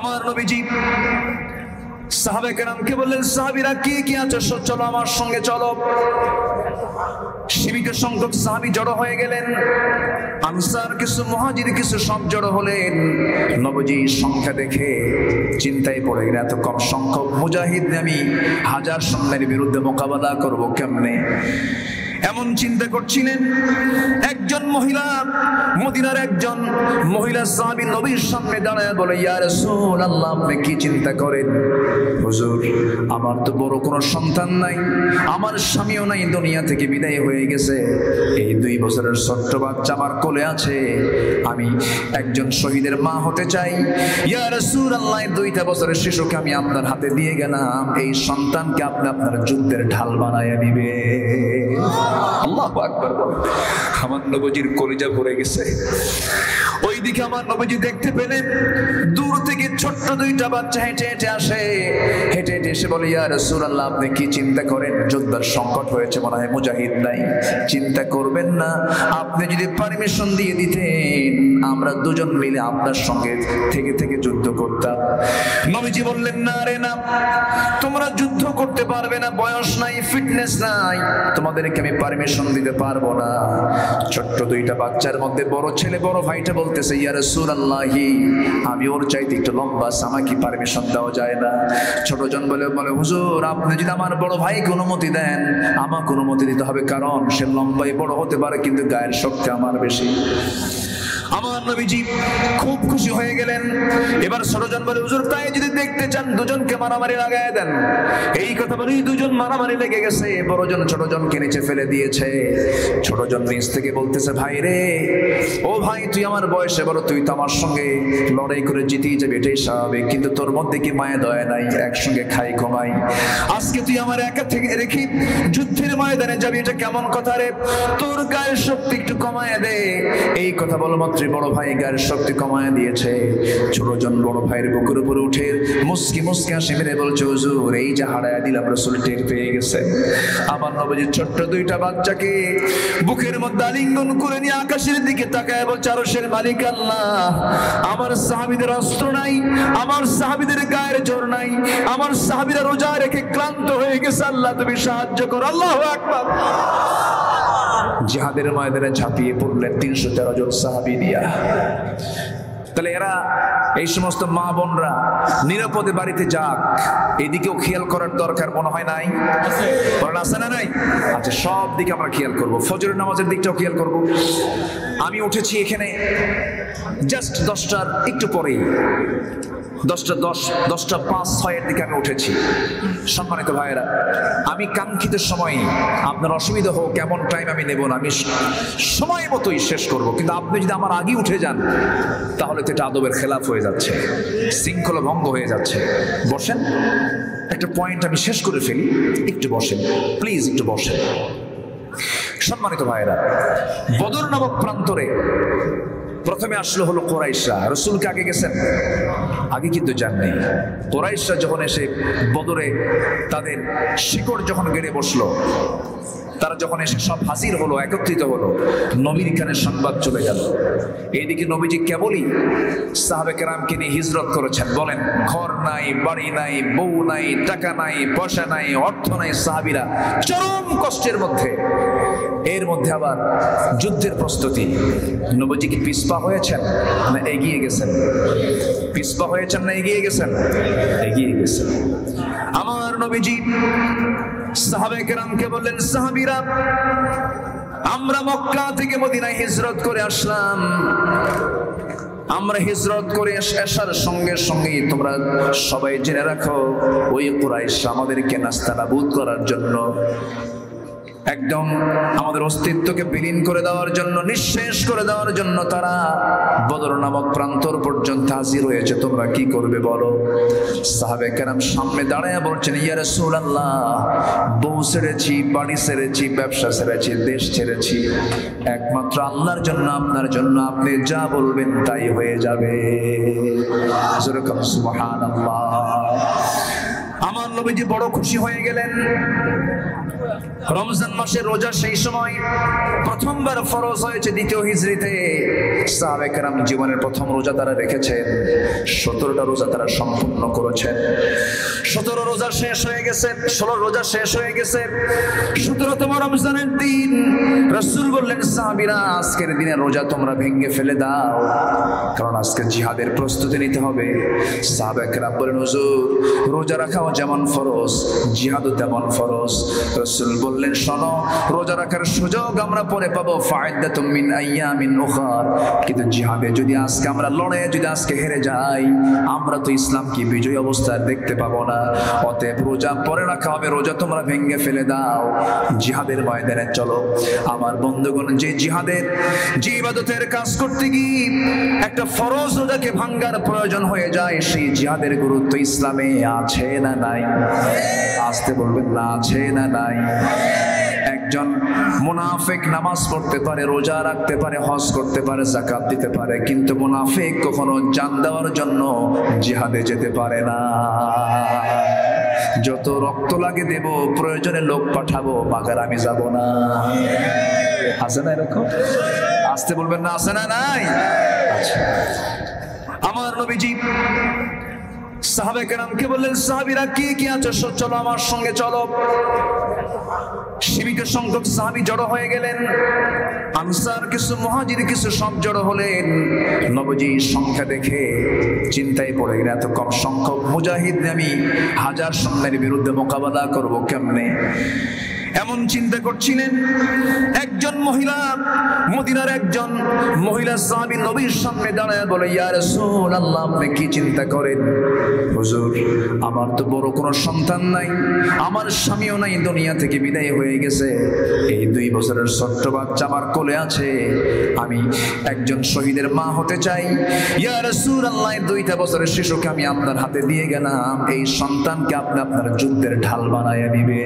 আমার নবীজি সাহাবে কেরামকে বললেন, সাহাবীরা কি আছো, চলো আমার সঙ্গে চলো। সীমিত সংখ্যক সাহাবী জড়ো হয়ে গেলেন। আনসার কিছু, মুহাজির কিছু, সব জড়ো হলেন। নবীজি সংখ্যা দেখে চিন্তায় পড়ে গেলেন, এত কম সংখ্যক মুজাহিদ আমি 1000 সৈন্যের বিরুদ্ধে মোকাবেলা করব কেমনে। এমন চিন্তা করছিলেন। একজন মহিলা, মদিনার একজন মহিলা সাহাবী নবীর সামনে দাঁড়ায় বলে, ইয়া রাসূলুল্লাহ, আপনি কি চিন্তা করেন? হুজুর, আমার তো বড় কোনো সন্তান নাই, আমার স্বামীও নাই, দুনিয়া থেকে বিদায় হয়ে গেছে। এই 2 বছরের ছোট্ট বাচ্চা আমার কোলে আছে। আমি একজন শহীদের মা হতে চাই। ইয়া রাসূলুল্লাহ, 2টা বছরের শিশুকে আমি আপনার হাতে দিয়ে গেলাম, এই সন্তানকে আপনি আপনার যুদ্ধের ঢাল বানায়া দিবে। আল্লাহু আকবার। আমার নবীজির কলিজা ভরে গেছে। ওইদিকে আমার নবীজি দেখতে পেলেন দূর থেকে ছোট্ট 2টা বাচ্চা হেঁটে হেঁটে আসে। হেঁটে হেঁটে এসে বলে, ইয়া রাসূলুল্লাহ, আপনি কি চিন্তা করেন? যুদ্ধের সংকট হয়েছে, মনে হয় মুজাহিদ নাই। চিন্তা করবেন না, আপনি যদি পারমিশন দিয়ে দিতেন আমরা দুজন মিলে আপনার সঙ্গে থেকে থেকে যুদ্ধ করতাম। নবীজি বললেন, না রে না, তোমরা যুদ্ধ করতে পারবে না, বয়স নাই, ফিটনেস নাই, তোমাদেরকে আমি পারমিশন দিতে পারবো না। ছোট্ট 2টা বাচ্চার মধ্যে বড় ছেলে, বড় ভাইটা বলতেছে, ইয়া রাসূলুল্লাহ, আমি ওর চাইতে একটু লম্বা, আমাকে পারমিশন দেওয়া যায় না। ছোটজন বলে, হুজুর, আপনি যদি আমার বড় ভাইকে অনুমতি দেন, আমাকে অনুমতি দিতে হবে, কারণ সে লম্বাই বড় হতে পারে কিন্তু গায়ের শক্তি আমার বেশি। আমার নবীজি খুব খুশি হয়ে গেলেন। এবার ছোটজন বলে, হুজুর, তাই যদি দেখতে চান দুজনকে মারামারি লাগায় দেন। এই কথা বলেই দুজন মারামারি লেগে গেছে। বড়জন ছোটজনকে নিচে ফেলে দিয়েছে। ছোটজন নিচ থেকে বলতেছে, ভাই রে, ও ভাই, তুই আমার বয়সে বড়, তুই তো আমার সঙ্গে লড়াই করে জিতেই যাবে, এটাই স্বাভাবিক, কিন্তু তোর মধ্যে কি মায়া দয়া নাই? একসঙ্গে খাই ঘুমাই, আজকে তুই আমার একা থেকে রেখে যুদ্ধের ময়দানে যাবি, এটা কেমন কথা রে? তোর গায়ের শক্তি একটু কমায় দে। এই কথা বলো মাত্র বড় ভাই গায়ের শক্তি কমায় দিয়েছে। ছোটজন বড় ভাইয়ের বুকের উপরে উঠে মুস্কি মুস্কি হাসি মেরে বলছে, হুজুর, এই যে হারায় দিলাম, রাসূল টের পেয়ে গেছে। আমার নবীজি ছোট্ট 2টা বাচ্চাকে বুকের মধ্যে আলিঙ্গন করে নিয়ে আকাশের দিকে তাকায় বলছে, আরশের মালিক আল্লাহ, আমার সাহাবীদের অস্ত্র নাই, আমার সাহাবীদের গায়ের জোর নাই, আমার সাহাবীরা রোজা রেখে ক্লান্ত হয়ে গেছে, আল্লাহ তুমি সাহায্য করো। আল্লাহু আকবার। জিহাদের ময়দানে ঝাঁপিয়ে পড়লেন 313 জন সাহাবী দিয়া। তাহলে এরা, এই সমস্ত মা বোনরা নিরাপদে বাড়িতে যাক, এদিকেও খেয়াল করার দরকার মনে হয় নাই? আছে না নাই? আচ্ছা, সব দিকে আমরা খেয়াল করব, ফজরের নামাজের দিকটাও খেয়াল করব। আমি উঠেছি এখানে জাস্ট 10টার একটু পরেই, 10টা 5-6 দিকে আমি উঠেছি। সম্মানিত ভাইয়েরা, আমি কাঙ্ক্ষিত সময়ে, আপনার অসুবিধা হোক এমন টাইম আমি নেব না, আমি সময় মতোই শেষ করব। কিন্তু আপনি যদি আমার আগে উঠে যান তাহলে তো এটা আদবের খেলাফ হয়ে যাচ্ছে, শৃঙ্খলা ভঙ্গ হয়ে যাচ্ছে। বসেন, একটা পয়েন্ট আমি শেষ করে ফেলি, একটু বসেন প্লিজ, একটু বসেন। সম্মানিত ভাইয়েরা, বদর নামক প্রান্তরে প্রথমে আসলো হলো কুরাইশরা। রাসূলকে আগে গেছেন? আগে কিন্তু যাননি। কুরাইশরা যখন এসে বদরে তাদের শিকড় যখন গেড়ে বসলো, তারা যখন এসে সব হাজির হলো, একত্রিত হলো, নবীর কানে সংবাদ চলে গেল। এইদিকে নবীজি কেবলই সাহাবে কেরামকে নিয়ে হিজরত করেছেন। বলেন, ঘর নাই, বাড়ি নাই, বউ নাই, টাকা নাই, পয়সা নাই, অর্থ নাই, সাহাবীরা চরম কষ্টের মধ্যে। এর মধ্যে আবার যুদ্ধের প্রস্তুতি। নবীজি কি পিছপা হয়েছেন না এগিয়ে গেছেন? পিছপা হয়েছেন না এগিয়ে গেছেন? এগিয়ে গেছেন। আমার নবীজি সাহাবে কেরামকে বললেন, সাহাবীরা, আমরা মক্কা থেকে মদিনায় হিজরত করে আসলাম। আমরা হিজরত করে আসার সঙ্গে সঙ্গে তোমরা সবাই জেনে রাখো, ওই কুরাইশ আমাদেরকে নাস্তানাবুদ করার জন্য, একদম আমাদের অস্তিত্বকে বিলীন করে দেওয়ার জন্য, নিঃশেষ করে দেওয়ার জন্য তারা বদর নামক প্রান্তর পর্যন্ত হাজির হয়েছে। তোমরা কি করবে বলো? সাহাবে কেরাম সামনে দাঁড়ায় বলছেন, ইয়া রাসূলুল্লাহ, বউ ছেড়েছি, বাড়ি ছেড়েছি, ব্যবসা ছেড়েছি, দেশ ছেড়েছি, একমাত্র আল্লাহর জন্য, আপনার জন্য, আপনি যা বলবেন তাই হয়ে যাবে। সুবহানাল্লাহ। আমার নবীজি বড় খুশি হয়ে গেলেন। রমজান মাসের রোজা সেই সময় প্রথমবার ফরজ হয়েছে দ্বিতীয় হিজরিতে। সাহাবায়ে কেরাম জীবনের প্রথম রোজা তারা রেখেছেন, 17টা রোজা তারা সম্পূর্ণ করেছেন। 17 রোজা শেষ হয়ে গেছে, 16 রোজা শেষ হয়ে গেছে। 17তম রমজানের দিন রাসূল বললেন, সাহাবীরা আজকের দিনে রোজা তোমরা ভেঙে ফেলে দাও, কারণ আজকে জিহাদের প্রস্তুতি নিতে হবে। সাহাবায়ে কেরাম বলেন, হুজুর রোজা রাখাও যেমন ফরজ, জিহাদও তেমন ফরজ। রাসূল বললেন, শোনো, রোজা রাখার সুযোগ আমরা পরে পাবো, ফাইদাতুম মিন আইয়ামিন উখার, কিন্তু জিহাদে যদি আজকে আমরা লড়ে যদি আজকে হেরে যাই, আমরা তো ইসলামকে বিজয়ী অবস্থায় দেখতে পাবো না। অতএব রোজা পরে রাখা হবে, রোজা তোমরা ভেঙে ফেলে দাও, জিহাদের ময়দানে চলো। আমার বন্ধুগণ, যে জিহাদের যে ইবাদতের কাজ করতে গিয়ে একটা ফরজ রোজাকে ভাঙ্গার প্রয়োজন হয়ে যায়, সেই জিহাদের গুরুত্ব ইসলামে আছে না নাই? আসতে বলবেন না, আছে না নাই? একজন মুনাফিক নামাজ পড়তে পারে, রোজা রাখতে পারে, হজ করতে পারে, যাকাত দিতে পারে, কিন্তু মুনাফিক কখনো জান দেওয়ার জন্য জিহাদে যেতে পারে না। যত রক্ত লাগে দেব, প্রয়োজনে লোক পাঠাবো, মাগার আমি যাব না। আছে না এরকম? আসতে বলবেন না, আছে না নাই? আচ্ছা, আমার নবীজি সাহাবায়ে কেরামকে বললেন, সাহাবীরা কি কি আছো, চলো আমার সঙ্গে চলো। সীমিত সংখ্যক সাহাবী জড়ো হয়ে গেলেন। আনসার কিছু, মুহাজির কিছু, সব জড়ো হলেন। নবীজি সংখ্যা দেখে চিন্তায় পড়ে গেলেন, এত কম সংখ্যক মুজাহিদ আমি 1000 সৈন্যের বিরুদ্ধে মোকাবেলা করব কেমনে? এমন চিন্তা করছিলেন। একজন মহিলা, মদিনার একজন মহিলা সাহাবী নবীর সামনে দাঁড়ায় বলে, ইয়া রাসূলুল্লাহ, আপনি কি চিন্তা করেন? হুজুর, আমার তো বড় কোনো সন্তান নাই, আমার স্বামীও নাই, দুনিয়া থেকে বিদায় হয়ে গেছে। এই 2 বছরের ছোট্ট বাচ্চা আমার কোলে আছে, আমি একজন শহীদের মা হতে চাই। ইয়া রাসূলুল্লাহ, 2টা বছরের শিশুকে আমি আপনার হাতে দিয়ে গেলাম, এই সন্তানকে আপনি আপনার যুদ্ধের ঢাল বানায় দিবে।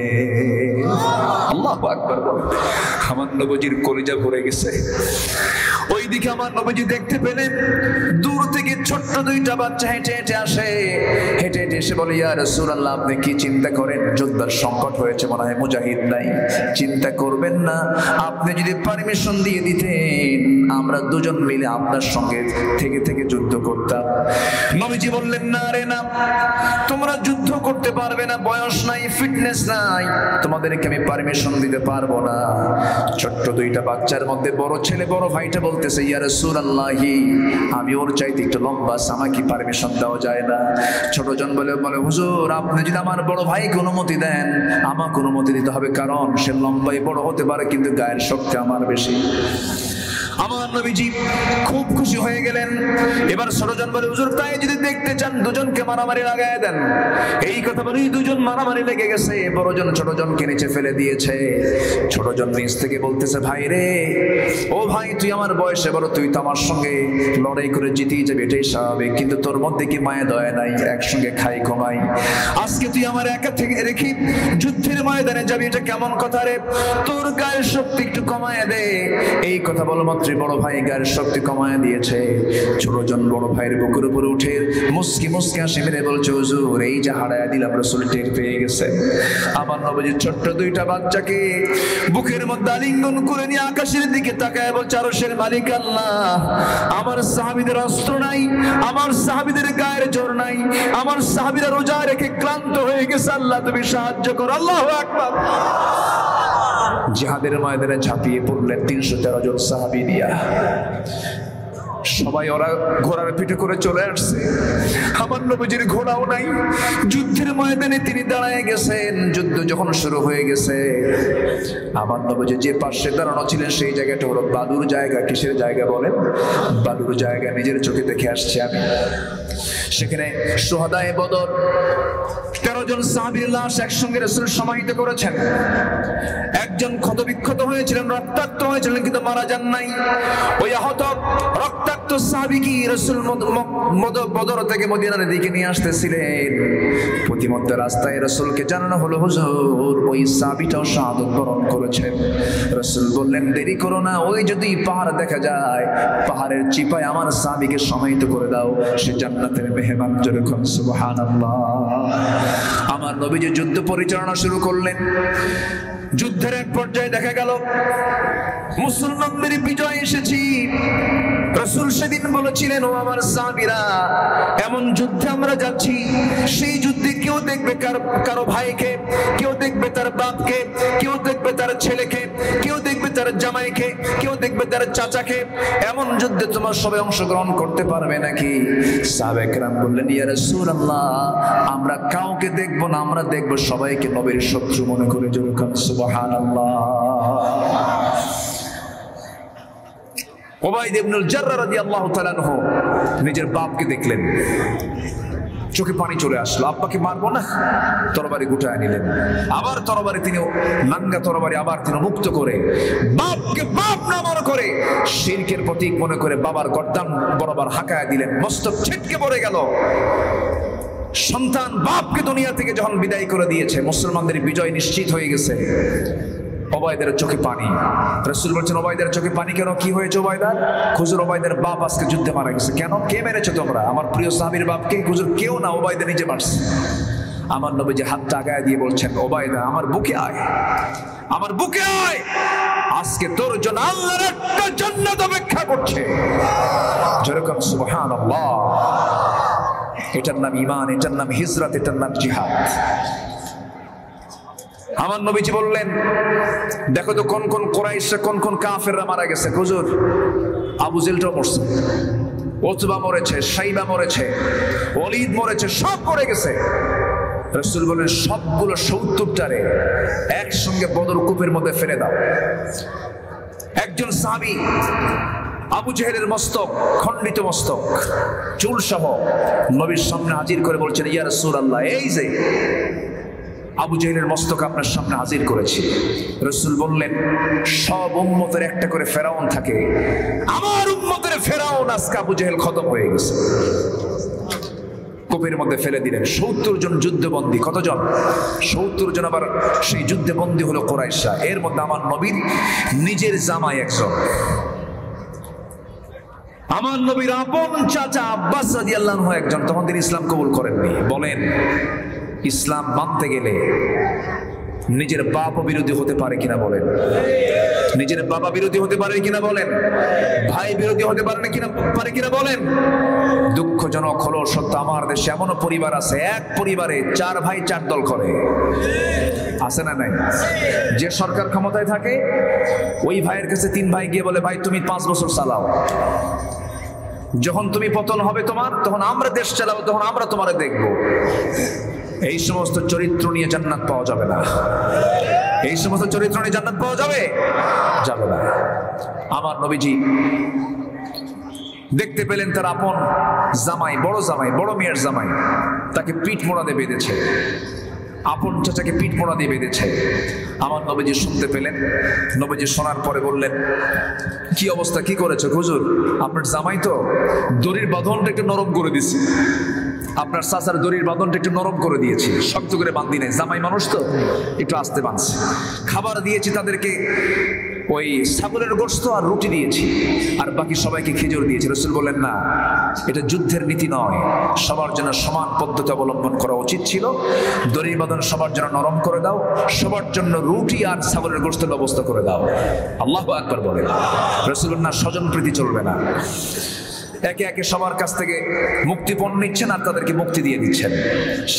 আল্লাহু আকবার। আমার নবীজির কলিজা ভরে গেছে। ওইদিকে আমার নবীজি দেখতে পেলেন দূর থেকে ছোট্ট 2টা বাচ্চা হেঁটে হেঁটে আসে। হেঁটে হেঁটে এসে বলে, ইয়া রাসূলুল্লাহ, আপনি কি চিন্তা করেন? যুদ্ধের সংকট হয়েছে, মনে হয় মুজাহিদ নাই। চিন্তা করবেন না, আপনি যদি পারমিশন দিয়ে দিতেন, আমরা দুজন মিলে আপনার সঙ্গে থেকে থেকে যুদ্ধ করতাম। নবীজি বললেন, না রে না, তোমরা যুদ্ধ করতে পারবে না, বয়স নাই, ফিটনেস নাই, তোমাদেরকে আমি পারমিশন দিতে পারবো না। ছোট্ট 2টা বাচ্চার মধ্যে বড় ছেলে, বড় ভাইটা বলতেছে, ইয়া রাসূলুল্লাহ, আমি ওর চাইতে একটু লম্বা, আমাকে পারমিশন দেওয়া যায় না? ছোটজন বলে, হুজুর, আপনি যদি আমার বড় ভাইকে অনুমতি দেন, আমাকে অনুমতি দিতে হবে, কারণ সে লম্বাই বড় হতে পারে, কিন্তু গায়ের শক্তি আমার বেশি। আমার নবীজি খুব খুশি হয়ে গেলেন। এবার ছোটজন বলে, হুজুর, তাই যদি দেখতে চান, দুজনকে মারামারি লাগায় দেন। এই কথা বলেই দুজন মারামারি লেগে গেছে। বড়জন ছোটজনকে নিচে ফেলে দিয়েছে। ছোটজন নিচ থেকে বলতেছে, ভাই রে, ও ভাই, তুই আমার বয়সে বড়, তুই তো আমার সঙ্গে লড়াই করে জিতেই যাবে, এটাই স্বাভাবিক, কিন্তু তোর মধ্যে কি মায়া দয়া নাই? একসঙ্গে খাই ঘুমাই, আজকে তুই আমার একা থেকে রেখে যুদ্ধের ময়দানে যাবি, এটা কেমন কথা রে? তোর গায়ের শক্তি একটু কমায় দে। এই কথা বলো মাত্র বড় ভাই গায়ের শক্তি কমায় দিয়েছে। ছোটজন বড় ভাইয়ের বুকের উপরে উঠে মুস্কি মুস্কি হাসি মেরে বলছে, হুজুর, এই যে হারায় দিলাম, রাসূল টের পেয়ে গেছে। আমার নবীজি ছোট্ট 2টা বাচ্চাকে বুকের মধ্যে আলিঙ্গন করে নিয়ে আকাশের দিকে তাকায় বলছে, আরশের মালিক আল্লাহ, আমার সাহাবীদের অস্ত্র নাই, আমার সাহাবীদের গায়ের জোর নাই, আমার সাহাবীরা রোজা রেখে ক্লান্ত হয়ে গেছে, আল্লাহ তুমি সাহায্য করো। আল্লাহু আকবার। জিহাদের ময়দানে ঝাঁপিয়ে পড়লেন 313 জন সাহাবী নিয়া। সবাই ওরা ঘোড়ার পিঠে করে চলে আসছে। আমার নবীজির ঘোড়াও নাই। যুদ্ধের ময়দানে তিনি দাঁড়ায় গেছেন। যুদ্ধ যখন শুরু হয়ে গেছে, আমার নবীজি যে পাশে দাঁড়ানো ছিলেন সেই জায়গাটা হলো বালুর জায়গা। কিসের জায়গা বলেন? বালুর জায়গা। নিজের চোখে দেখে আসছি আমি। সেখানে শুহাদায়ে বদর 13 জন সাহাবীর লাশ একসঙ্গে রাসূল সমাহিত করেছেন। একজন একজন ক্ষতবিক্ষত হয়েছিলেন, রক্তাক্ত হয়েছিলেন, কিন্তু মারা যান নাই। ওই আহত রক্তাক্ত সাহাবীকে রাসূল বদর থেকে মদিনার দিকে নিয়ে আসতেছিলেন। প্রতিমধ্যে রাস্তায় রাসূলকে জানানো হলো, হুজুর ওই সাহাবীটাও শাহাদাত বরণ করেছে। রাসূল বললেন, দেরি করো না, ওই যদি পাহাড় দেখা যায়, পাহাড়ের চিপায় আমার সাহাবীকে সমাহিত করে দাও, সে জান্নাতের মেহমান। যেরকম সুবহানাল্লাহ। আমার নবীজি যুদ্ধ পরিচালনা শুরু করলেন। যুদ্ধের এক পর্যায়ে দেখা গেল মুসলমানদের বিজয় এসেছি। রাসূল সেদিন বলেছিলেন, ও আমার সাহাবীরা, এমন যুদ্ধে আমরা যাচ্ছি, সেই যুদ্ধে কেউ দেখবে কারো ভাইকে, কেউ দেখবে তার বাপকে, কেউ দেখবে তার ছেলেকে, কেউ দেখবে তার জামাইকে, কেউ দেখবে তার চাচাকে। এমন যুদ্ধে তোমার সবাই অংশগ্রহণ করতে পারবে নাকি? সাহাবায়ে কেরাম বললেন, ইয়া রাসূলুল্লাহ, আমরা কাউকে দেখবো না, আমরা দেখবো সবাইকে নবীর শত্রু মনে করে। যেরকম সুবহানাল্লাহ। উবাইদ ইবনুল জাররাহ রাদিয়াল্লাহু তাআলা আনহু নিজের বাপকে দেখলেন, চোখে পানি চলে আসলো। আব্বাকে মারবো না, তরবারি গুটায় নিলেন। আবার তরবারি তিনি নাঙ্গা তরবারি আবার তিনি মুক্ত করে বাপকে বাপ না মনে করে শিরকের প্রতীক মনে করে বাবার গর্দান বরাবর হাঁকায় দিলেন। মস্তক ছিটকে পড়ে গেল। সন্তান বাপকে দুনিয়া থেকে যখন বিদায় করে দিয়েছে, মুসলমানদের বিজয় নিশ্চিত হয়ে গেছে। ওবায়দার চোখে পানি। রাসূল বলছেন, ওবায়দার চোখে পানি কেন? কি হয়েছে ওবায়দার? হুজুর, ওবায়দার বাপ আজকে যুদ্ধে মারা গেছে। কেন? কে মেরেছে তোমরা? আমার প্রিয় সাহাবীর বাপকে। হুজুর, কেউ না, ওবায়দা নিজে মারছে। আমার নবীজি হাতটা আগায় দিয়ে বলছেন, ওবায়দা আমার বুকে আয়, আমার বুকে আয়, আজকে তোর জন্য আল্লাহর একটা জান্নাত অপেক্ষা করছে। যেরকম সুবহানাল্লাহ। এটার নাম ঈমান, এটার নাম হিজরত, এটার নাম জিহাদ। আমার নবীজি বললেন, দেখো তো কোন কোন কুরাইশরা, কোন কোন কাফেররা মারা গেছে। হুজুর, আবু জেলটাও মরছে, উতবা মরেছে, শাইবা মরেছে, ওলীদ মরেছে, সব মরে গেছে। রাসূল বলেন, সবগুলো ৭০টারে একসঙ্গে বদর কূপের মধ্যে ফেলে দাও। একজন সাহাবী আবু জেহেলের মস্তক, খণ্ডিত মস্তক, চুল সহ নবীর সামনে হাজির করে বলছেন, ইয়া রাসূলুল্লাহ, এই যে আবু জেহেলের মস্তক আপনার সামনে হাজির করেছি। রাসূল বললেন, সব উম্মতের একটা করে ফেরাউন থাকে, আমার উম্মতের ফেরাউন আজকে আবু জেহেল খতম হয়ে গেছে। কূপের মধ্যে ফেলে দিলেন। ৭০ জন যুদ্ধবন্দী। কতজন? ৭০ জন। আবার সেই যুদ্ধবন্দী হলো কুরাইশরা। এর মধ্যে আমার নবীর নিজের জামাই একজন, আমার নবীর আপন চাচা আব্বাস রাদিয়াল্লাহু আনহু একজন। তখন তিনি ইসলাম কবুল করেননি। বলেন, ইসলাম মানতে গেলে নিজের বাপ বিরোধী হতে পারে কিনা বলেন? নিজের বাবা বিরোধী হতে পারে কিনা বলেন? ভাই বিরোধী হতে পারে কিনা বলেন? দুঃখজনক হলো সত্য, আমার দেশে এমনও পরিবার আছে, এক পরিবারে ৪ ভাই ৪ দল করে। আছে না নাই? যে সরকার ক্ষমতায় থাকে, ওই ভাইয়ের কাছে ৩ ভাই গিয়ে বলে, ভাই তুমি ৫ বছর চালাও, যখন তুমি পতন হবে তোমার, তখন আমরা দেশ চালাবো, তখন আমরা তোমারে দেখবো। এই সমস্ত চরিত্র নিয়ে জান্নাত পাওয়া যাবে না। এই সমস্ত চরিত্র নিয়ে জান্নাত পাওয়া যাবে না। আমার নবীজি দেখতে পেলেন তার আপন জামাই, বড় মেয়ের জামাই, তাকে পিঠ মোড়া দিয়ে বেঁধেছে। আপন চাচাকে পিঠ মোড়া দিয়ে বেঁধেছে। আমার নবীজি শুনতে পেলেন। নবীজি শোনার পরে বললেন, কি অবস্থা, কি করেছে? হুজুর, আপনার জামাই তো দড়ির বাঁধনটা একটু নরম করে দিছে। আপনার চাচার দড়ির বাঁধনটা একটু নরম করে দিয়েছি, শক্ত করে বাঁধি নাই। জামাই মানুষ তো একটু আস্তে বাঁধছে। খাবার দিয়েছি তাদেরকে, ওই ছাগলের গোশত আর রুটি দিয়েছি, আর বাকি সবাইকে খেজুর দিয়েছি। রাসূল বললেন, না, এটা যুদ্ধের নীতি নয়, সবার জন্য সমান পদ্ধতি অবলম্বন করা উচিত ছিল। দড়ির বাঁধন সবার জন্য নরম করে দাও, সবার জন্য রুটি আর ছাগলের গোশতের ব্যবস্থা করে দাও। আল্লাহু আকবার বলেন। রাসূল বললেন, না, স্বজনপ্রীতি চলবে না। একে একে সবার কাছ থেকে মুক্তিপণ নিচ্ছেন আর তাদেরকে মুক্তি দিয়ে দিচ্ছেন।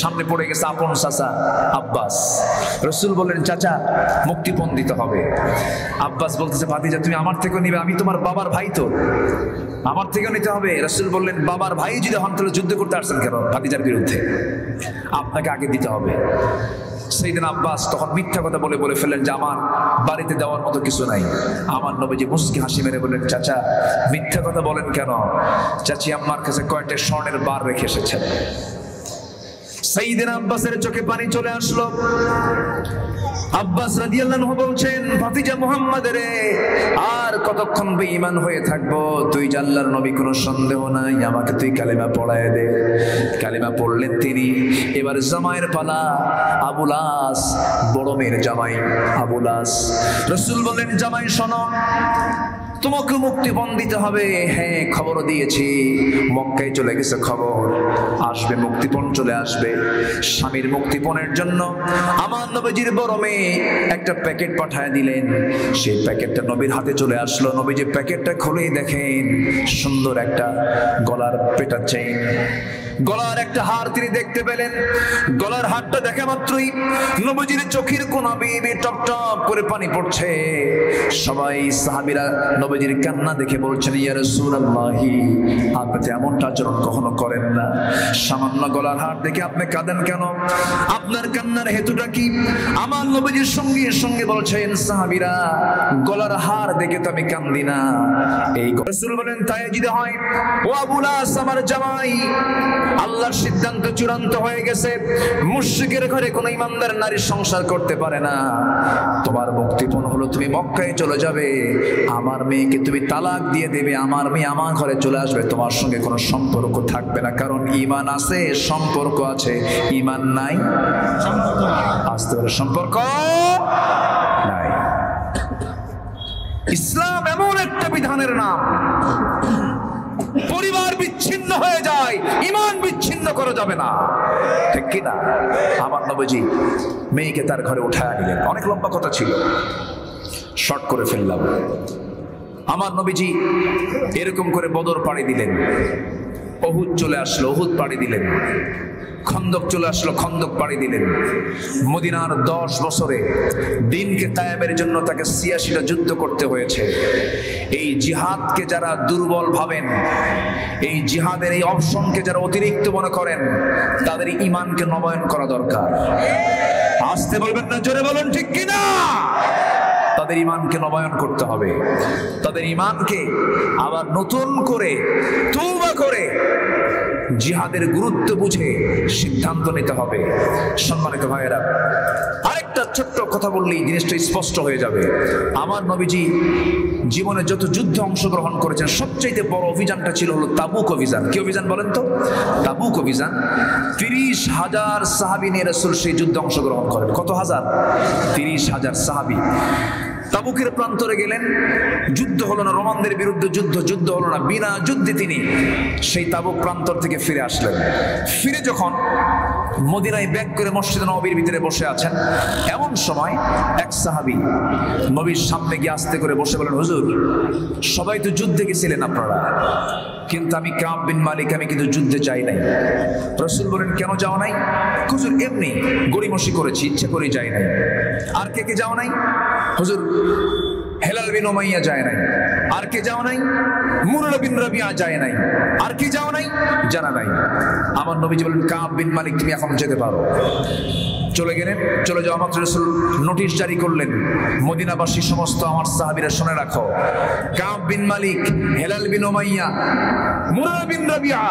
সামনে পড়ে গেছে আপন চাচা আব্বাস। রাসূল বললেন, চাচা মুক্তিপণ দিতে হবে। আব্বাস বলতেছে, ভাতিজা তুমি আমার থেকেও নিবে, আমি তোমার বাবার ভাই, তো আমার থেকেও নিতে হবে। রাসূল বললেন, বাবার ভাই যদি হন তাহলে যুদ্ধ করতে আসছেন কেন ভাতিজার বিরুদ্ধে? আপনাকে আগে দিতে হবে। সাইয়েদনা আব্বাস তখন মিথ্যা কথা বলে ফেললেন যে আমার বাড়িতে দেওয়ার মতো কিছু নাই। আমার নবীজি মুস্কি হাসি মেরে বললেন, চাচা মিথ্যা কথা বলেন কেন? চাচি আম্মার কাছে কয়েকটা স্বর্ণের বার রেখে এসেছেন। সাইয়েদনা আব্বাসের চোখে পানি চলে আসলো। আব্বাস রাদিয়াল্লাহু আনহু বলছেন, ভাতিজা মুহাম্মদ রে, আর কতক্ষণ বেঈমান হয়ে থাকবো? তুই যে আল্লাহর নবী, কোনো সন্দেহ নাই, আমাকে তুই কালেমা পড়ায় দে। কালেমা পড়লেন তিনি। এবার জামাইয়ের পালা। আবুল আস, বড় মেয়ের জামাই আবুল আস। রাসূল বললেন, জামাই শোনো, তোমাকে মুক্তিপণ দিতে হবে। হ্যাঁ, খবর দিয়েছি, মক্কায় চলে গেছে খবর, আসবে মুক্তিপণ, চলে আসবে। স্বামীর মুক্তিপণের জন্য আমার নবীজির বড় মেয়ে একটা প্যাকেট পাঠায় দিলেন। সেই প্যাকেটটা নবীর হাতে চলে আসলো। নবীজি প্যাকেটটা খুলেই দেখেন সুন্দর একটা গলার পেটার চেইন, গলার একটা হার তিনি দেখতে পেলেন। গলার হারটা দেখা মাত্রই নবীজির চোখের কোনা বেয়ে টপ টপ করে পানি পড়ছে। সবাই সাহাবীরা নবীজির কান্না দেখে বলছেন, ইয়া রাসূলুল্লাহি, আপনি তো এমনটা আচরণ কখনো করেন না। সামান্য গলার হার দেখে আপনি কাঁদেন কেন? আপনার কান্নার হেতুটা কি? আমার নবীজির সঙ্গে সঙ্গে বলছেন সাহাবীরা, গলার হার দেখে তো আমি কান্দি না। এই রাসূল বলেন, তাই যদি হয়, ও আবুল আস, আমার জামাই, আল্লাহর সিদ্ধান্ত চূড়ান্ত হয়ে গেছে। মুশরিকের ঘরে কোনো ইমানদার নারী সংসার করতে পারে না। তোমার মুক্তিপণ হলো তুমি মক্কায় চলে যাবে, আমার মেয়েকে তুমি তালাক দিয়ে দেবে, আমার মেয়ে আমার ঘরে চলে আসবে, তোমার সঙ্গে কোনো সম্পর্ক থাকবে না। কারণ ঈমান আছে, সম্পর্ক আছে, ঈমান নাই, আসতে পারে সম্পর্ক নাই। ইসলাম এমন একটা বিধানের নাম, পরিবার বিচ্ছিন্ন হয়ে যায়, ঈমান বিচ্ছিন্ন করা যাবে না, ঠিক কি না? আমার নবীজি মেয়েকে তার ঘরে উঠায় নিলেন। অনেক লম্বা কথা ছিল, শর্ট করে ফেললাম। আমার নবীজি এরকম করে বদর পাড়ি দিলেন, উহুদ চলে আসলো, উহুদ পাড়ি দিলেন, খন্দক চলে আসলো, খন্দক পাড়ি দিলেন। মদিনার 10 বছরে দিনকে কায়েমের জন্য তাকে ৮৬টা যুদ্ধ করতে হয়েছে। এই জিহাদকে যারা দুর্বল ভাবেন, এই জিহাদের এই অপশনকে যারা অতিরিক্ত মনে করেন, তাদের ঈমানকে নবায়ন করা দরকার। আসতে বলবেন না, জোরে বলুন, ঠিক কিনা? তাদের ঈমানকে নবায়ন করতে হবে, তাদের ঈমানকে আবার নতুন করে তওবা করে জিহাদের গুরুত্ব বুঝে সিদ্ধান্ত নিতে হবে। সম্মানিত ভাইয়েরা, আরেকটা ছোট্ট কথা বললেই জিনিসটা স্পষ্ট হয়ে যাবে। আমার নবীজি জীবনে যত যুদ্ধে অংশগ্রহণ করেছেন, সবচেয়ে বড় অভিযানটা ছিল হলো তাবুক অভিযান। কি অভিযান বলেন তো? তাবুক অভিযান। ৩০,০০০ সাহাবী নিয়ে রাসূল সেই যুদ্ধে অংশগ্রহণ করেন। কত হাজার? ৩০,০০০ সাহাবী। তাবুকের প্রান্তরে গেলেন, যুদ্ধ হলো না, রোমানদের বিরুদ্ধে যুদ্ধ হলো না, বিনা যুদ্ধে তিনি সেই তাবুক প্রান্তর থেকে ফিরে আসলেন। ফিরে যখন মদিনায় ব্যাক করে মসজিদে নববীর ভিতরে বসে আছেন, এমন সময় এক সাহাবী নবীর সামনে গিয়ে আস্তে করে বসে বলেন, হুজুর, সবাই তো যুদ্ধে গেছিলেন আপনারা, কিন্তু আমি কাব বিন মালিক, আমি কিন্তু যুদ্ধে যাই নাই। রাসূল বলেন, কেন যাও নাই? হুজুর, এমনি গড়িমসি করেছি, ইচ্ছে করে যাই নাই। আর কে কে যাও নাই? হুজুর, হেলাল বিন উমাইয়া যায় নাই। আর কে যাও নাই? মুররা বিন রাবিয়া যায় নাই। আর কি যাও নাই? জানা নাই। আমার নবীজি বলেন, কাব বিন মালিক, তুমি এখন যেতে পারো। চলে গেলেন। চলে যাওয়া মাত্র রাসূল নোটিশ জারি করলেন, মদিনাবাসী সমস্ত আমার সাহাবীরা শুনে রাখো, কাব বিন মালিক, হেলাল বিন উমাইয়া, মুররা বিন রাবিয়া,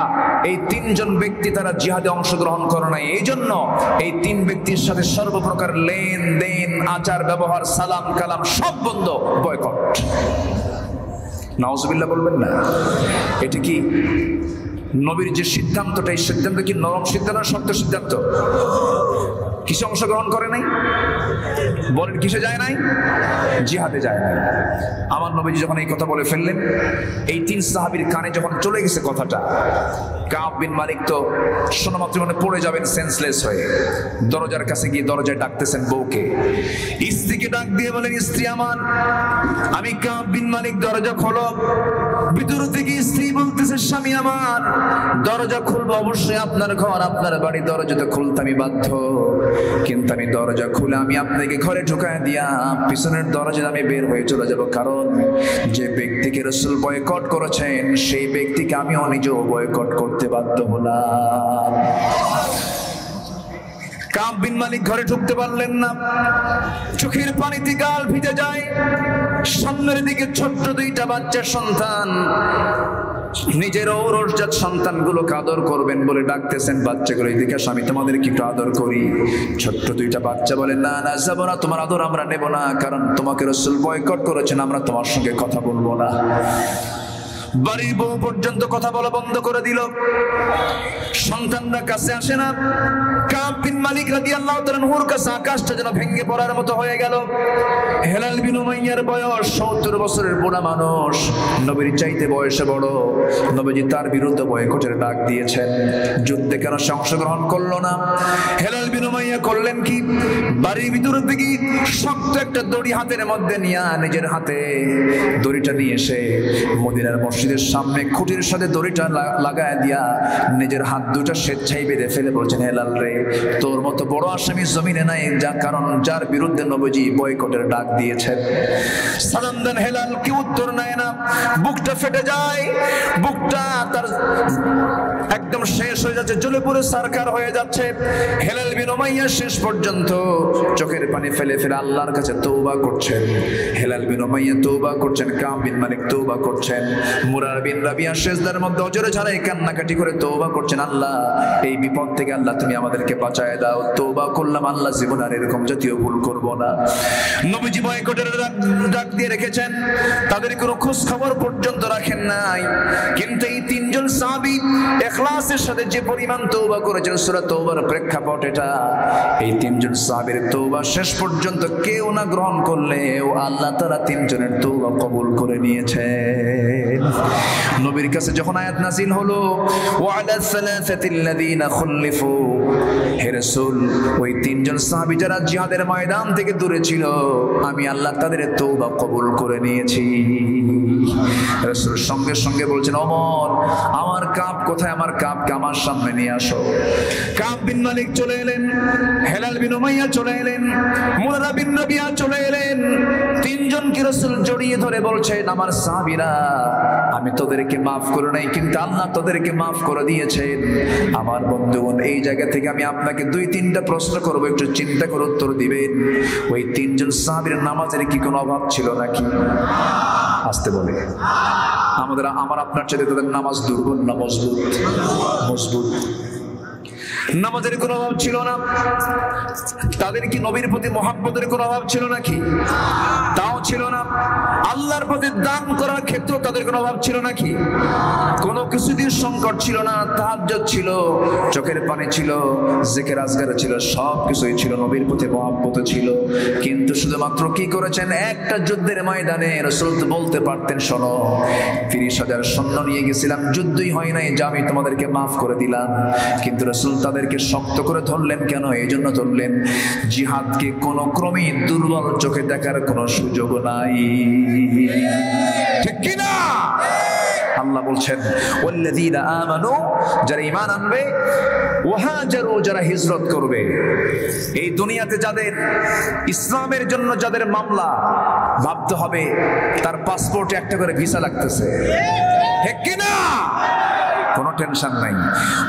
এই 3 জন ব্যক্তি তারা জিহাদে অংশগ্রহণ করে নাই। এই জন্য এই 3 ব্যক্তির সাথে সর্বপ্রকার লেনদেন, আচার ব্যবহার, সালাম কালাম সব বন্ধ, বয়কট। নাউজুবিল্লাহ বলবেন না? এটা কি নবীর যে সিদ্ধান্তটা, এই সিদ্ধান্ত কি নরম সিদ্ধান্ত না শক্ত সিদ্ধান্ত? কিসে অংশগ্রহণ করে নাই? বলেন, কিসে যায় নাই? জিহাদে যায় নাই। আমার নবীজি যখন এই কথা বলে ফেললেন, এই 3 সাহাবীর কানে যখন চলে গেছে কথাটা, কাব বিন মালিক তো শোনামাত্র মানে পড়ে যাবেন সেন্সলেস হয়ে। দরজার কাছে গিয়ে দরজায় ডাকতেছেন বউকে, স্ত্রীকে ডাক দিয়ে বলেন, স্ত্রী আমার, আমি কাব বিন মালিক, দরজা খোলো। ভিতর থেকে স্ত্রী বলতেছে, স্বামী আমার, দরজা খুলবো, অবশ্যই আপনার ঘর, আপনার বাড়ি, দরজা তো খুলতে আমি বাধ্য, কিন্তু আমি দরজা খুলে আমি আপনাকে ঘরে ঢুকায় দিয়া পিছনের দরজা আমি বের হয়ে চলে যাব। কারণ যে ব্যক্তিকে রাসূল বয়কট করেছেন, সেই ব্যক্তিকে আমিও নিজেও বয়কট করতে বাধ্য হলাম। কাব বিন মালিক ঘরে ঢুকতে পারলেন না, চোখের পানিতে গাল ভিজে যায়। সামনের দিকে ছোট্ট 2টা বাচ্চা সন্তান, নিজের ঔরসজাত সন্তানগুলোকে আদর করবেন বলে ডাকতেছেন, বাচ্চাগুলো এদিকে আসো, আমি তোমাদেরকে একটু আদর করি। ছোট্ট দুইটা বাচ্চা বলে, না না যাবো না, তোমার আদর আমরা নেব না, কারণ তোমাকে রাসূল বয়কট করেছেন, আমরা তোমার সঙ্গে কথা বলবো না। বাড়ির বউ পর্যন্ত কথা বলা বন্ধ করে দিল, সন্তানরা কাছে আসে না। কাব বিন মালিক রাদিয়াল্লাহু তাআলা আনহুর কাছে আকাশটা যেন ভেঙে পড়ার মতো হয়ে গেল। হেলাল বিন উমাইয়ার বয়স ৭০ বছরের বুড়া মানুষ, নবীর চাইতে বয়সে বড়। নবীজি তার বিরুদ্ধে বয়কটের ডাক দিয়েছেন। যুদ্ধে কেন অংশগ্রহণ করলো না? হেলাল বিন উমাইয়া করলেন কি, বাড়ির ভিতরের দিকে শক্ত একটা দড়ি হাতের মধ্যে নিয়ে, নিজের হাতে দড়িটা নিয়ে এসে মদিনার মসজিদের সামনে খুঁটির সাথে দড়িটা লাগায় দিয়া নিজের হাত দুটা স্বেচ্ছায় বেঁধে ফেলে বলছেন, হেলাল রে, তোর মতো বড় আসামি জমিনে নাই, যা কারণ যার বিরুদ্ধে নবীজি বয়কটের ডাক দিয়েছেন। সালাম দেন হেলাল, কি উত্তর নেয় না, বুকটা ফেটে যায়, বুকটা তার একদম শেষ হয়ে যাচ্ছে, জ্বলে পুড়ে সারকার হয়ে যাচ্ছে। হেলাল বিন উমাইয়া শেষ পর্যন্ত চোখের পানি ফেলে ফেলে আল্লাহর কাছে তওবা করছেন। হেলাল বিন উমাইয়া তওবা করছেন, কাব বিন মালিক তওবা করছেন, মুরার বিন রাবিয়া সিজদার মধ্যে অজরে ছাড়াই কান্নাকাটি করে তওবা করছেন, আল্লাহ এই বিপদ থেকে আল্লাহ তুমি আমাদেরকে বাঁচায় দাও, তওবা করলাম আল্লাহ, জীবন আর এরকম জাতীয় ভুল করব না। নবীজি বয়কটের ডাক দিয়ে রেখেছেন, তাদের কোনো খোঁজ খবর পর্যন্ত রাখেন নাই। কিন্তু এই তিনজন সাহাবী ইখলাসের সাথে যে পরিমাণ তওবা করেছেন, সূরা তওবার প্রেক্ষাপট এটা, এই তিনজন সাহাবীর তওবা শেষ পর্যন্ত কেউ না গ্রহণ করলেও আল্লাহ তাআলা তিনজনের তওবা কবুল করে নিয়েছেন। নবীর কাছে যখন আয়াত নাযিল হলো, ওয়া'আলা সালাসাতিল্লাযীনা খুল্লিফু, হে রাসূল, ওই তিনজন সাহাবী যারা জিহাদের ময়দান থেকে দূরে ছিল, আমি আল্লাহ তাদের তওবা কবুল করে নিয়েছি। রাসূল সঙ্গে সঙ্গে বলছেন, ওমর, আমার কাব কোথায়? আমার কাবকে আমার সামনে নিয়ে আসো। কাব বিন মালিক চলে এলেন, হেলাল বিন উমাইয়া চলে এলেন, মুরারা বিন রাবিয়া চলে এলেন। তিনজনকে রাসূল জড়িয়ে ধরে বলছেন, আমার সাহাবীরা, আমি তোদেরকে মাফ করে নাই, কিন্তু আল্লাহ তোদেরকে মাফ করে দিয়েছেন। আমার বন্ধুগণ, এই জায়গা থেকে আমি আপনাকে ২-৩টা প্রশ্ন করবো, একটু চিন্তা করে উত্তর দিবেন। ওই তিনজন সাহাবীর নামাজের কি কোনো অভাব ছিল নাকি? আসতে বলে, আমার আপনার চাইতে তাদের নামাজ দুর্বল না মজবুত? মজবুত। নামাজের কোনো অভাব ছিল না। তাদের কি নবীর প্রতি মহব্বতের কোনো অভাব ছিল নাকি? তাও ছিল না। আল্লাহর প্রতি দান করার ক্ষেত্রে তাদের কোনো অভাব ছিল নাকি? কোনো কিছুদিন সংকট ছিল না। তাহাজ্জুদ ছিল, চোখের পানি ছিল, জিকির আজকার ছিল, সব কিছুই ছিল, নবীর প্রতি মহব্বত ছিল। কিন্তু শুধুমাত্র কি করেছেন? একটা যুদ্ধের ময়দানে রাসূল তো বলতে পারতেন, শোনো, ৩০,০০০ সৈন্য নিয়ে গেছিলাম, যুদ্ধই হয় নাই, যা আমি তোমাদেরকে মাফ করে দিলাম। কিন্তু রাসূল তাদেরকে শক্ত করে ধরলেন কেন? এই জন্য ধরলেন, জিহাদকে কোনো ক্রমেই দুর্বল চোখে দেখার কোনো সুযোগ নাই। ঠিক কিনা? আল্লাহ বলছেন, ওয়াল্লাযীনা আমানু, যারা ঈমান আনবে, ওয়াহাজারু, যারা হিজরত করবে। এই দুনিয়াতে যাদের ইসলামের জন্য যাদের মামলা, ভাবতে হবে তার পাসপোর্টে একটা করে ভিসা লাগতেছে। ঠিক কিনা? কোনো টেনশন নাই।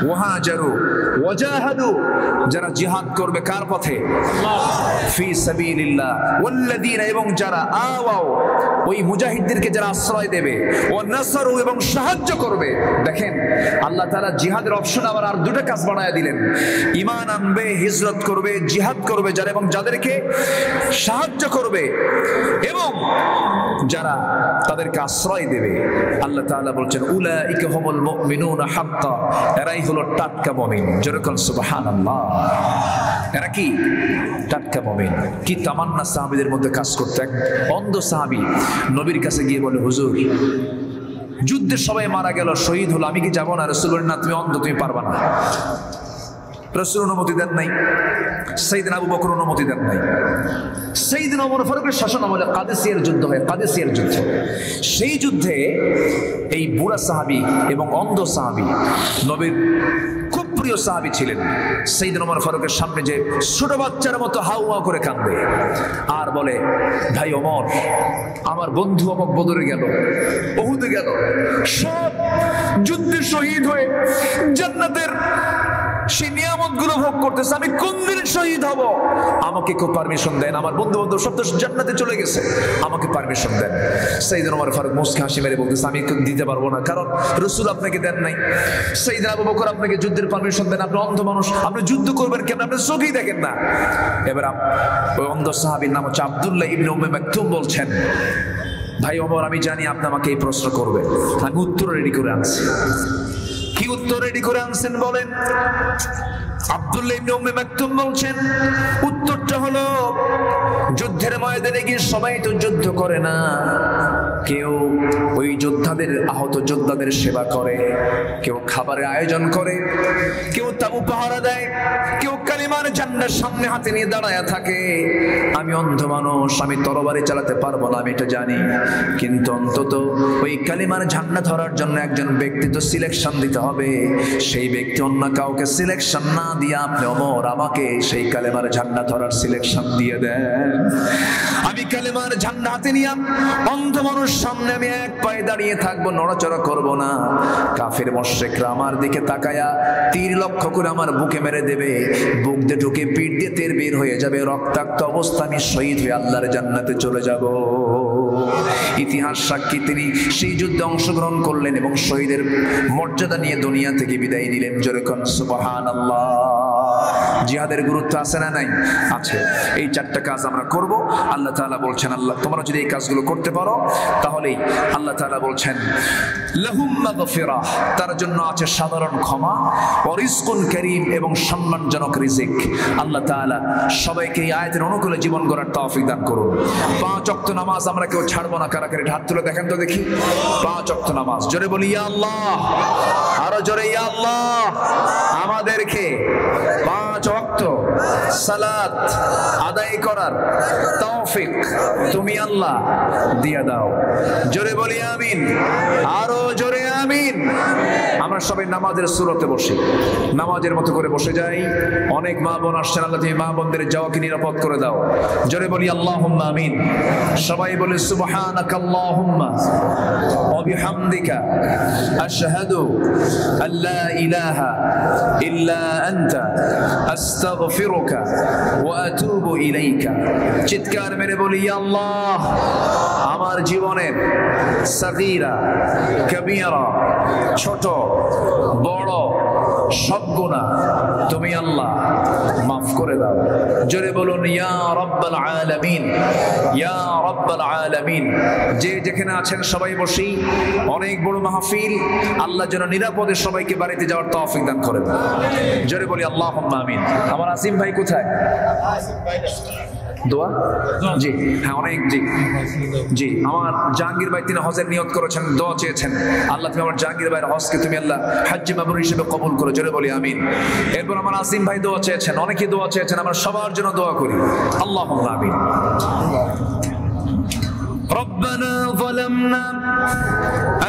ওয়াহাজারু ওয়াজাহাদু, যারা জিহাদ করবে কার পথে? ফি সাবিলিল্লাহ। ওয়াল্লাযীনা, এবং যারা আওয়াও, ওই মুজাহিদদেরকে যারা আশ্রয় দেবে, ও নাসারু, এবং সাহায্য করবে। দেখেন, আল্লাহ তাআলা জিহাদের অপশন আবার আর দুটো কাজ বাড়ায় দিলেন। ঈমান আনবে, হিজরত করবে, জিহাদ করবে যারা, এবং যাদেরকে সাহায্য করবে এবং যারা তাদেরকে আশ্রয় দেবে। আল্লাহ তাআলা বলছেন, উলাইকা হুমুল মুমিনুনা হাক্কা, এরাই হলো টাটকা মুমিন। যেরকম সুবহানাল্লাহ, এরা কি টাটকা মুমিন। কি তামান্না সাহাবীদের মধ্যে কাজ করতে। এক অন্ধ সাহাবী নবীর কাছে গিয়ে বলে, হুজুর, যুদ্ধে সবাই মারা গেল, শহীদ হলো, আমি কি যাব না? রাসূল বলেন, না, তুমি অন্ধ, তুমি পারবা না। রাসূল অনুমতি দেন নাই, সাইয়েদনা আবু বকর অনুমতি দেন নাই। সাইয়েদনা ওমর ফারুকের শাসন আমলে কাদেসিয়ার যুদ্ধ হয়, কাদেসিয়ার যুদ্ধ। সেই যুদ্ধে এই বুড়া সাহাবী এবং অন্ধ সাহাবী, নবীর খুব প্রিয় সাহাবী ছিলেন। সাইয়েদনা ওমর ফারুকের সামনে যে ছোট বাচ্চার মতো হাউমাউ করে কাঁদে আর বলে, ভাই ওমর, আমার বন্ধু অমুক বদরে গেল, উহুদে গেল, সব যুদ্ধে শহীদ হয়ে জান্নাতের সেই নিয়ামতগুলো ভোগ করতেছে, আমি কোন দিন শহীদ হব? আমাকে কেউ পারমিশন দেন, আমার বন্ধু বান্ধব সব তো জান্নাতে চলে গেছে, আমাকে পারমিশন দেন। সাইয়েদনা ওমর ফারুক মুস্কি হাসি মেরে বলতেছে, আমি দিতে পারবো না, কারণ রাসূল আপনাকে দেন নাই। সাইয়েদনা আবু বকর আপনাকে যুদ্ধের পারমিশন দেন, আপনি অন্ধ মানুষ, আপনি যুদ্ধ করবেন কেন? আপনি চোখেই দেখেন না। এবার ওই অন্ধ সাহাবীর নাম হচ্ছে আব্দুল্লাহ ইবনে উম্মে মাকতুম বলছেন, ভাই ওমর, আমি জানি আপনি আমাকে এই প্রশ্ন করবে, আমি উত্তর রেডি করে আনছি। কি উত্তর রেডি করে আনছেন বলেন? আব্দুল্লাহ ইবনে উম্মে মাকতুম বলছেন, উত্তরটা হলো, যুদ্ধের ময়দানে গিয়ে সবাই তো যুদ্ধ করে না, কেউ ওই যোদ্ধাদের, আহত যোদ্ধাদের সেবা করে, কেউ খাবারের আয়োজন করে, কেউ তাবু পাহারা দেয়, কেউ কালিমার ঝান্ডার সামনে হাতে নিয়ে দাঁড়ায় থাকে। আমি অন্ধ মানুষ, আমি তরবারি চালাতে পারবো না, আমি এটা জানি, কিন্তু অন্তত ওই কালিমার ঝান্ডা ধরার জন্য একজন ব্যক্তি তো সিলেকশন দিতে হবে। সেই ব্যক্তি অন্য কাউকে সিলেকশন না দিয়ে আপনি ওমর আমাকে সেই কালেমার ঝান্ডা ধরার সিলেকশন দিয়ে দেন। আমি কালেমার ঝান্ডা হাতে নিয়ে অন্ধ মানুষ সামনে আমি এক পায়ে দাঁড়িয়ে থাকবো, নড়াচড়া করব না। কাফের মুশরিকরা আমার দিকে তাকায়া তীর লক্ষ্য করে আমার বুকে মেরে দেবে, বুক দিয়ে ঢুকে পিঠ দিয়ে তেল বের হয়ে যাবে, রক্তাক্ত অবস্থা আমি শহীদ হয়ে আল্লাহর জান্নাতে চলে যাব। ইতিহাস সাক্ষী তিনি সেই যুদ্ধে অংশগ্রহণ করলেন এবং শহীদের মর্যাদা নিয়ে দুনিয়া থেকে বিদায় নিলেন। জোরে কোন সুবহানাল্লাহ। জিহাদের গুরুত্ব আছে না নাই? আছে। এই চারটা কাজ আমরা করব। আল্লাহ তাআলা বলছেন, আল্লাহ তোমরা যদি এই কাজগুলো করতে পারো তাহলেই আল্লাহ তাআলা বলছেন লাহুম মাগফিরাহ, তার জন্য আছে সাধারণ ক্ষমা, ওয়া রিজকুন কারীম, এবং সম্মানজনক রিজিক। আল্লাহ তাআলা সবাইকে এই আয়াতের অনুকূলে জীবন গড়ার তৌফিক দান করুন। 5 ওয়াক্ত নামাজ আমরা কেউ ছাড়বো না। কারা কারা হাত তুলে দেখেন তো দেখি। 5 ওয়াক্ত নামাজ, জোরে বলি ইয়া আল্লাহ, আরো জোরে ইয়া আল্লাহ। আমাদেরকে 5 ওয়াক্ত সালাত আদায় করার তৌফিক তুমি আল্লাহ দিয়া দাও। জোরে বলি আমিন, আরো জোরে আমিন। আমরা সবাই নামাজের সুরতে বসি, নামাজের মতো করে বসে যাই। অনেক মা বোন আসছেন, আল্লাহ তুমি মা বোনদের যাওয়াকে নিরাপদ করে দাও। জোরে বলি আল্লাহুম্মা আমিন। সবাই বলি সুবহানাকাল্লাহুম্মা ওয়া বিহামদিকা আশহাদু আল্লা ইলাহা ইল্লা আনতা আস্তাগফিরুকা ওয়া আতুবু ইলাইকা। চিৎকার মেরে বলি ইয়া আল্লাহ, আমার জীবনের সাগীরা কবীরা, ছোট বড় সব গুনাহ তুমি আল্লাহ মাফ করে দাও। জোরে বলুন ইয়া রাব্বাল আলামিন, ইয়া রাব্বাল আলামিন। যে যেখানে আছেন সবাই বসি। অনেক বড় মাহফিল, আল্লাহ যেন নিরাপদে সবাইকে বাড়িতে যাওয়ার তৌফিক দান করেন। জোরে বলি আল্লাহুম্মা আমিন। আমার আসিম ভাই কোথায়? দোয়া জি, হ্যাঁ অনেক জি জি। আমার জাহাঙ্গীর ভাই তিনি হজের নিয়ত করেছেন, দোয়া চেয়েছেন। আল্লাহ তুমি আমার জাহাঙ্গীর ভাইয়ের হজকে তুমি আল্লাহ হাজ্জে মাবরুর হিসেবে কবুল করো। জোরে বলি আমিন। এরপর আমার আসিম ভাই দোয়া চেয়েছেন, অনেকেই দোয়া চেয়েছেন, আমরা সবার জন্য দোয়া করি। আল্লাহুম্মা আমিন। ربنا ظلمنا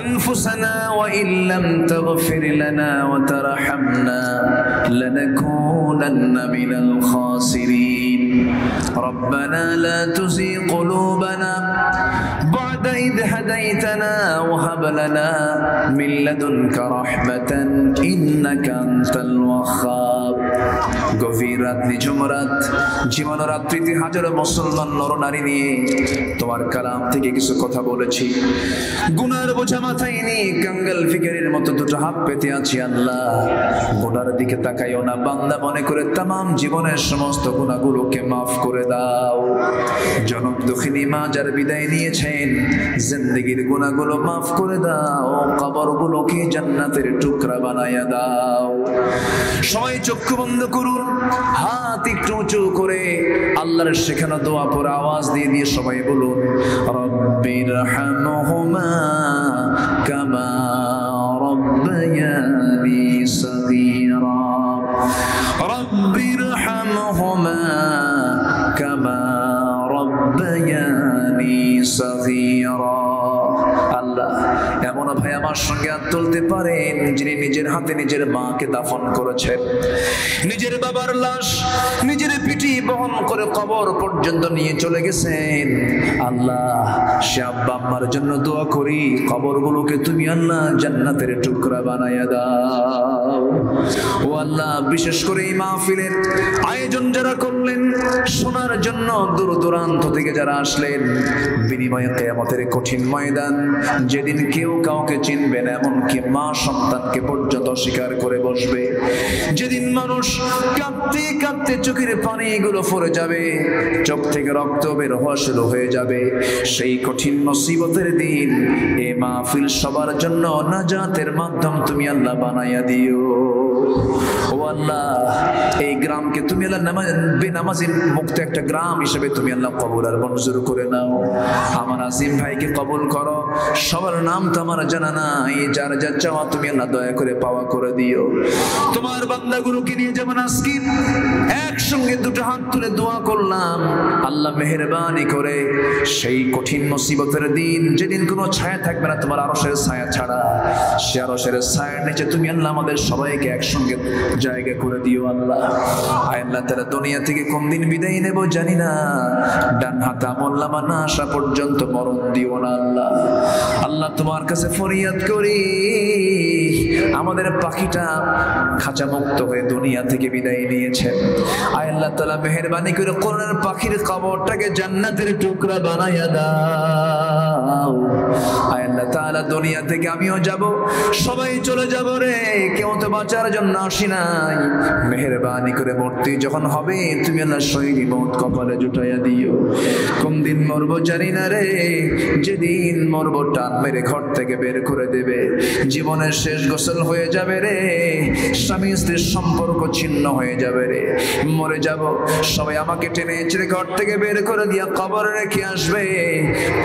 أنفسنا وإن لم تغفر لنا وترحمنا لنكونن من الخاسرين ربنا لا تزغ قلوبنا بعد إذ هديتنا وهب لنا من لدنك رحمة إنك أنت الوهاب। গভীর রাত, নিঝুম রাত, জীবন রাত্রিতে হাজারো মুসলমান নরনারী নিয়ে তোমার কালাম থেকে কিছু কথা বলেছি। গুনার বোঝা মাথায় নিয়ে কাঙ্গাল ফিকিরের মতো দুটো হাত পেতে আছি। আল্লাহ গুনার দিকে তাকাইও না, বান্দা মনে করে তামাম জীবনের সমস্ত গুনাহগুলোকে মাফ করে দাও। জনম দুঃখিনী মা যার বিদায় নিয়েছেন, জিন্দেগির গুনাহগুলো মাফ করে দাও, কবরগুলোকে জান্নাতের টুকরা বানায়া দাও। সবাই চক্ষু বন্ধ করুন, হাত একটু উঁচু করে আল্লাহর শেখানো দোয়া পড়ে আওয়াজ দিয়ে দিয়ে সবাই বলুন রব্বিরহামহুমা কামা রব্বায়ানি সগীরা রব্বিরহামহুমা কামা রব্বায়ানি সগীরা। আল্লাহ এমন ভাই আমার আমার সঙ্গে হাত তুলতে পারেন যিনি নিজের হাতে নিজের মাকে দাফন করেছেন, নিজের বাবার লাশ নিজের পিঠে বহন করে কবর পর্যন্ত নিয়ে চলে গেছেন? আল্লাহ, সে আব্বা আম্মার জন্য দোয়া করি, কবরগুলোকে তুমি আল্লাহ জান্নাতের টুকরা বানায়া দাও। ও আল্লাহ, বিশেষ করে এই মাহফিলের আয়োজন যারা করলেন, শোনার জন্য দূর দূরান্ত থেকে যারা আসলেন, বিনিময়ে কিয়ামতের কঠিন ময়দান যেদিন কেউ কাউকে চিনবে না, এমনকি মা সন্তানকে পর্যন্ত স্বীকার করে বসবে, যেদিন মানুষ কাঁদতে কাঁদতে চোখের পানিগুলো পড়ে যাবে, চোখ থেকে রক্ত বের হওয়া শুরু হয়ে যাবে, সেই কঠিন মুসিবতের দিন এ মাহফিল সবার জন্য নাজাতের মাধ্যম তুমি আল্লাহ বানাইয়া দিও। ও আল্লাহ, এই গ্রামকে তুমি আল্লাহ বেনামাজি মুক্ত একটা গ্রাম হিসেবে তুমি আল্লাহ কবুল আর মঞ্জুর করে নাও। আমার আসিম ভাইকে কবুল করো, সবার নাম তো আমার জানা নাই, যার যার চাওয়া তুমি আল্লাহ দয়া করে পাওয়া করে দিও। তোমার বান্দাগুলোকে নিয়ে যেমন আজকে একসঙ্গে দুটো হাত তুলে দোয়া করলাম, আল্লাহ মেহেরবানি করে সেই কঠিন মুসিবতের দিন যেদিন কোনো ছায়া থাকবে না তোমার আরশের ছায়া ছাড়া, সে আরশের ছায়ার নিচে তুমি আল্লাহ আমাদের সবাইকে একসঙ্গে জায়গা করে দিও। আল্লাহ, আয় আল্লাহ, তারা দুনিয়া থেকে কোন দিন বিদায় নেব জানি না, ডান হাতে আমল নামা না আসা পর্যন্ত মরণ দিও না। আল্লাহ, আল্লাহ তোমার কাছে ফরিয়াদ করি, আমাদের পাখিটা খাঁচা মুক্ত হয়ে দুনিয়া থেকে বিদায় নিয়েছেন। আয় আল্লাহ তাআলা মেহেরবানি করে কোরআনের পাখির কবরটাকে জান্নাতের টুকরা বানায়া দাও। আয় আল্লাহ তাআলা, দুনিয়া থেকে আমিও যাব, সবাই চলে যাব রে, কেউ তো বাঁচার জন্য আসি নাই। মেহেরবানি করে মরতে যখন হবে তুমি আল্লাহ শহীদি মওত কপালে জুটাইয়া দিও। কোন দিন মরবো জানি না রে, যেদিন মরবো টান মেরে ঘর থেকে বের করে দেবে, জীবনের শেষ গোসল হয়ে যাবে রে, স্বামী স্ত্রীর সম্পর্ক ছিন্ন হয়ে যাবে রে, মরে যাব, সবাই আমাকে টেনে ছেড়ে ঘর থেকে বের করে দিয়া কবরে রেখে আসবে,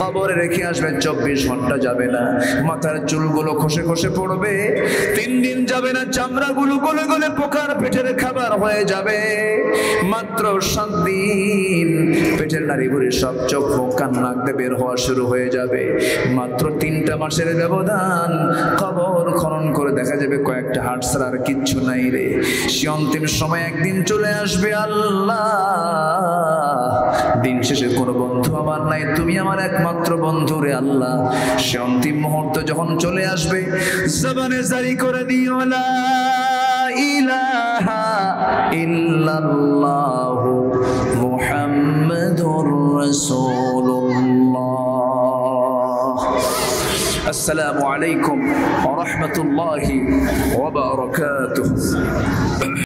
কবরে রেখে আসবে, 24 ঘন্টা যাবে না মাথার চুলগুলো খসে খসে পড়বে, 3 দিন যাবে না চামড়াগুলো গলে গলে পোকার পেটের খাবার হয়ে যাবে, মাত্র 7 দিন পেটের নাড়ি ভুড়ি সব চোখ মুখ কান নাক দিয়ে বের হওয়া শুরু হয়ে যাবে, মাত্র 3টা মাসের ব্যবধান, কবর খনন করে দেখা যাবে কয়েকটা হাড় ছাড়া আর কিচ্ছু নাই রে। সে অন্তিম সময় একদিন চলে আসবে আল্লাহ, দিন শেষে কোনো বন্ধু আমার নাই, তুমি আমার একমাত্র বন্ধু রে আল্লাহ। সে অন্তিম মুহূর্ত যখন চলে আসবে, জবানে জারি করে দিও লা ইলাহা ইল্লাল্লাহু মুহাম্মাদুর রাসূলুল্লাহ। আসসালামু আলাইকুম ওয়া রাহমাতুল্লাহি ওয়া বারাকাতুহু।